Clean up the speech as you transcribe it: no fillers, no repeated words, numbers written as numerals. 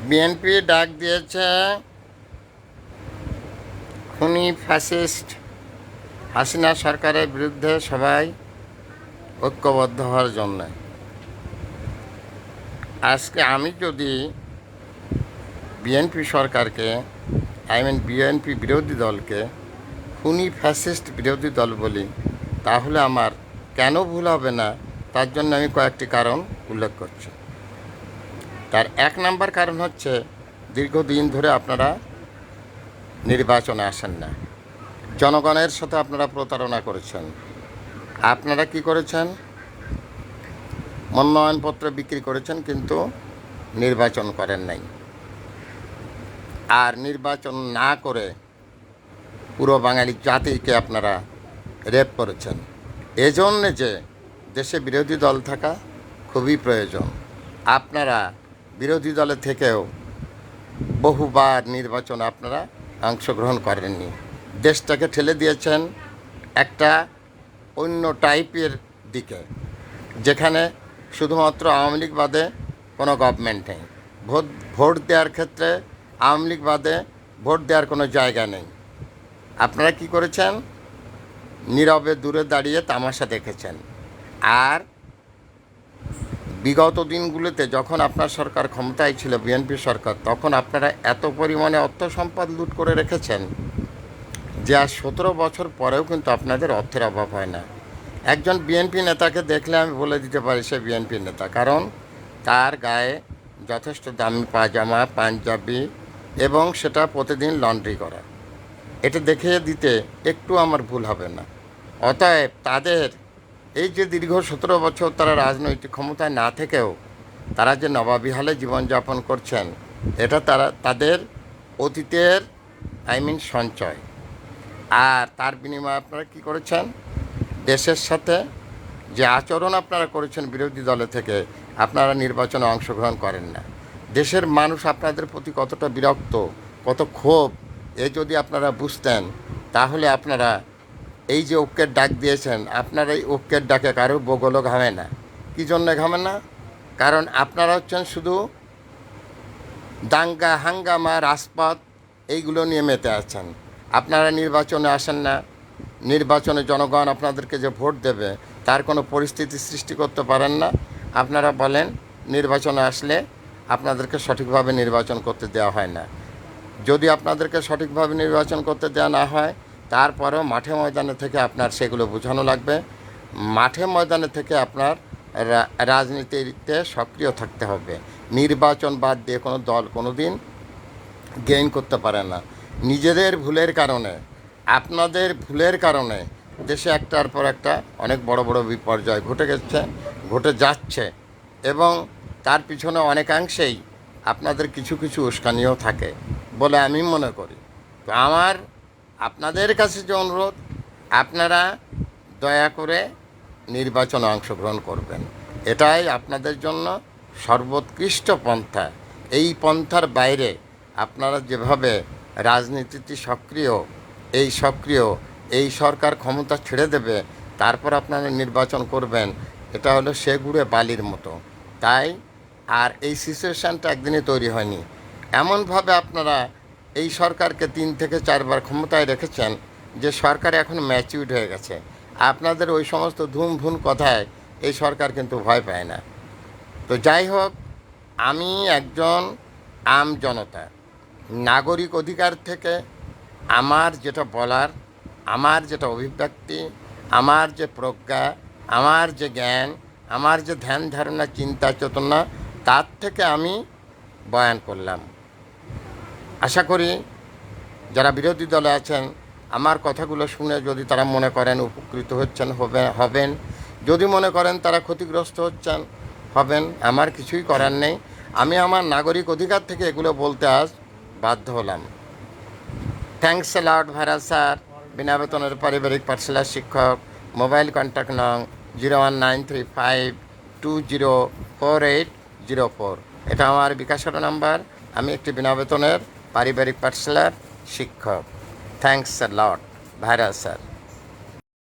BNP ডাক দিয়েছে খুনি ফ্যাসিস্ট হাসিনা সরকারের বিরুদ্ধে সবাই ঐক্যবদ্ধ হওয়ার জন্য। আজকে আমি যদি বিএনপি সরকারকে বিএনপি বিরোধী দলকে খুনি ফ্যাসিস্ট বিরোধী দল বলি, তাহলে আমার কেন ভুল হবে না, তার জন্য আমি কয়েকটি কারণ উল্লেখ করছি। তার এক নাম্বার কারণ হচ্ছে, দীর্ঘদিন ধরে আপনারা নির্বাচনে আসেন না, জনগণের সাথে আপনারা প্রতারণা করেছেন। আপনারা কি করেছেন? মনোনয়নপত্র বিক্রি করেছেন, কিন্তু নির্বাচন করেন নাই। আর নির্বাচন না করে পুরো বাঙালি জাতিকে আপনারা রেপ করেছেন। এজন্য যে দেশে বিরোধী দল থাকা খুবই প্রয়োজন। আপনারা বিরোধী দলে থেকেও বহুবার নির্বাচন আপনারা অংশগ্রহণ করেননি, দেশটাকে ঠেলে দিয়েছেন একটা অন্য টাইপের দিকে, যেখানে শুধুমাত্র আওয়ামী লীগ বাদে কোনো গভর্নমেন্ট নেই। ভোট দেওয়ার ক্ষেত্রে আওয়ামী লীগ বাদে ভোট দেওয়ার কোনো জায়গা নেই। আপনারা কি করেছেন? নীরবে দূরে দাঁড়িয়ে তামাশা দেখেছেন। আর বিগত দিনগুলোতে যখন আপনার সরকার ক্ষমতায় ছিল, বিএনপি সরকার, তখন আপনারা এত পরিমাণে অর্থ সম্পদ লুট করে রেখেছেন যে আর 17 বছর পরেও কিন্তু আপনাদের অর্থের অভাব হয় না। একজন বিএনপি নেতাকে দেখলে আমি বলে দিতে পারি সে বিএনপি নেতা, কারণ তার গায়ে যথেষ্ট দামি পাজামা, পাঞ্জাবি, এবং সেটা প্রতিদিন লন্ড্রি করা। এটা দেখিয়ে দিতে একটু আমার ভুল হবে না। অতএব তাদের এই যে দীর্ঘ 17 বছর তারা রাজনৈতিক ক্ষমতায় না থেকেও তারা যে নবাবিহালে জীবনযাপন করছেন, এটা তাদের অতীতের সঞ্চয়। আর তার বিনিময়ে আপনারা কি করেছেন? দেশের সাথে যে আচরণ আপনারা করেছেন বিরোধী দলে থেকে, আপনারা নির্বাচনে অংশগ্রহণ করেন না। দেশের মানুষ আপনাদের প্রতি কতটা বিরক্ত, কত ক্ষোভ, যদি আপনারা বুঝতেন, তাহলে আপনারা এই যে ঐক্যের ডাক দিয়েছেন, আপনারা এই ঐক্যের ডাকে কারো বগলও ঘামে না। কী জন্যে ঘামে না? কারণ আপনারা হচ্ছেন শুধু দাঙ্গা, হাঙ্গামা, রাজপথ এইগুলো নিয়ে মেতে আছেন। আপনারা নির্বাচনে আসেন না, নির্বাচনে জনগণ আপনাদেরকে যে ভোট দেবে তার কোনো পরিস্থিতি সৃষ্টি করতে পারেন না। আপনারা বলেন নির্বাচনে আসলে আপনাদেরকে সঠিকভাবে নির্বাচন করতে দেওয়া হয় না। যদি আপনাদেরকে সঠিকভাবে নির্বাচন করতে দেওয়া না হয়, তারপরেও মাঠে ময়দানে থেকে আপনার সেগুলো বোঝানো লাগবে। মাঠে ময়দানে থেকে আপনার রাজনীতিতে সক্রিয় থাকতে হবে। নির্বাচন বাদ দিয়ে কোনো দল কোনো দিন গেইন করতে পারে না। নিজেদের ভুলের কারণে, আপনাদের ভুলের কারণে দেশে একটার পর একটা অনেক বড় বড় বিপর্যয় ঘটে যাচ্ছে, এবং তার পিছনে অনেকাংশেই আপনাদের কিছু কিছু উস্কানিও থাকে বলে আমি মনে করি। তো আমার আপনাদের কাছে যে অনুরোধ, আপনারা দয়া করে নির্বাচনে অংশগ্রহণ করবেন। এটাই আপনাদের জন্য সর্বোৎকৃষ্ট পন্থা। এই পন্থার বাইরে আপনারা যেভাবে রাজনীতিতে সক্রিয়, এই সরকার ক্ষমতা ছেড়ে দেবে, তারপর আপনারা নির্বাচন করবেন, এটা হলো সে গুড়ে বালির মতো। তাই আর এই সিচুয়েশানটা একদিনে তৈরি হয়নি। এমনভাবে আপনারা এই সরকারকে 3 থেকে 4 বার ক্ষমতায় রেখেছেন যে সরকার এখন ম্যাচিউরড হয়ে গেছে। আপনাদের ওই সমস্ত ধুমভুন কথায় এই সরকার কিন্তু ভয় পায় না। তো যাই হোক, আমি একজন আম জনতা, নাগরিক অধিকার থেকে আমার যেটা বলার, আমার যেটা অভিব্যক্তি, আমার যে প্রজ্ঞা, আমার যে জ্ঞান, আমার যে ধ্যান ধারণা, চিন্তা চেতনা, তার থেকে আমি বয়ান করলাম। আশা করি যারা বিরোধী দলে আছেন আমার কথাগুলো শুনে যদি তারা মনে করেন উপকৃত হচ্ছেন, হবেন। যদি মনে করেন তারা ক্ষতিগ্রস্ত হবেন, আমার কিছুই করার নেই। আমি আমার নাগরিক অধিকার থেকে এগুলো বলতে আজ বাধ্য হলাম। থ্যাঙ্কস এ লট ভাইরাস স্যার, বিনা বেতনের পারিবারিক পাঠশালার শিক্ষক। মোবাইল কন্ট্যাক্ট নং 01935204804। এটা আমার বিকাশের নাম্বার। আমি একটি বিনা বেতনের পারিবারিক পাঠশালার শিক্ষক। থ্যাঙ্কস এ লট ভাইরাস স্যার।